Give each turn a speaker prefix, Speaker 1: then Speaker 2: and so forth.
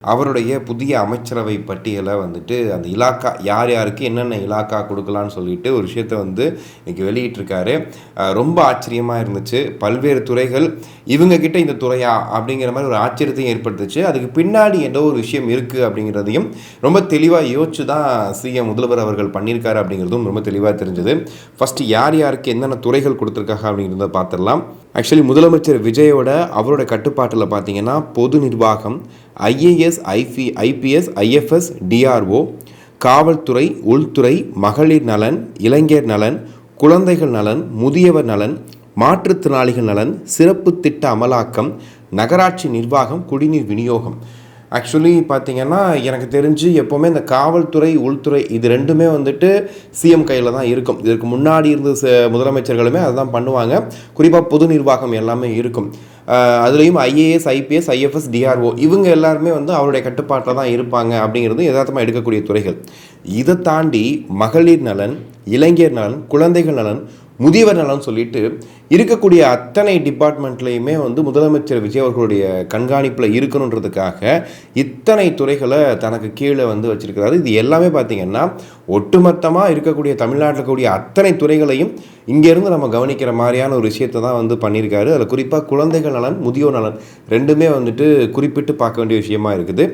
Speaker 1: அவருடைய புதிய அமைச்சரவை பட்டியலை வந்துட்டு அந்த இலாக்கா யார் யாருக்கு என்னென்ன இலாக்கா கொடுக்கலான்னு சொல்லிட்டு ஒரு விஷயத்தை வந்து இன்னைக்கு வெளியிட்டிருக்காரு. ரொம்ப ஆச்சரியமாக இருந்துச்சு. பல்வேறு துறைகள் இவங்கக்கிட்ட இந்த துறையா அப்படிங்கிற மாதிரி ஒரு ஆச்சரியத்தையும் ஏற்படுத்துச்சு. அதுக்கு பின்னாடி ஏதோ ஒரு விஷயம் இருக்குது அப்படிங்கிறதையும் ரொம்ப தெளிவாக யோசிச்சு தான் சிஎம் முதல்வர் அவர்கள் பண்ணியிருக்காரு அப்படிங்கிறதும் ரொம்ப தெளிவாக தெரிஞ்சது. ஃபஸ்ட்டு யார் யாருக்கு என்னென்ன துறைகள் கொடுத்துருக்காங்க அப்படிங்கிறத பார்த்துடலாம். ஆக்சுவலி முதலமைச்சர் விஜயோட அவரோட கட்டுப்பாட்டில் பார்த்தீங்கன்னா பொது நிர்வாகம், ஐஏஎஸ், ஐபிஎஸ், ஐஎஃப்எஸ், டிஆர்ஓ, காவல்துறை, உள்துறை, மகளிர் நலன், இளைஞர் நலன், குழந்தைகள் நலன், முதியவர் நலன், மாற்றுத்திறனாளிகள் நலன், சிறப்பு திட்ட அமலாக்கம், நகராட்சி நிர்வாகம், குடிநீர் விநியோகம். ஆக்சுவலி பார்த்திங்கன்னா எனக்கு தெரிஞ்சு எப்போவுமே இந்த காவல்துறை, உள்துறை இது ரெண்டுமே வந்துட்டு சிஎம் கையில் தான் இருக்கும். இதற்கு முன்னாடி இருந்த முதலமைச்சர்களுமே அதுதான் பண்ணுவாங்க. குறிப்பாக பொது நிர்வாகம் எல்லாமே இருக்கும். அதுலேயும் ஐஏஎஸ், ஐபிஎஸ், ஐஎஃப்எஸ், டிஆர்ஓ இவங்க எல்லாருமே வந்து அவருடைய கட்டுப்பாட்டில் தான் இருப்பாங்க அப்படிங்கிறது யதார்த்தமாக எடுக்கக்கூடிய துறைகள். இதை தாண்டி மகளிர் நலன், இளைஞர் நலன், குழந்தைகள் நலன், முதியவர் நலன் சொல்லிட்டு இருக்கக்கூடிய அத்தனை டிபார்ட்மெண்ட்லேயுமே வந்து முதலமைச்சர் விஜய் அவர்களுடைய கண்காணிப்பில் இருக்கணுன்றதுக்காக இத்தனை துறைகளை தனக்கு கீழே வந்து வச்சிருக்கிறாரு. இது எல்லாமே பார்த்திங்கன்னா ஒட்டுமொத்தமாக இருக்கக்கூடிய தமிழ்நாட்டில் இருக்கக்கூடிய அத்தனை துறைகளையும் இங்கேருந்து நம்ம கவனிக்கிற மாதிரியான ஒரு விஷயத்தை தான் வந்து பண்ணியிருக்காரு. அதில் குறிப்பாக குழந்தைகள் நலன், முதியோர் நலன் ரெண்டுமே வந்துட்டு குறிப்பிட்டு பார்க்க வேண்டிய விஷயமா இருக்குது.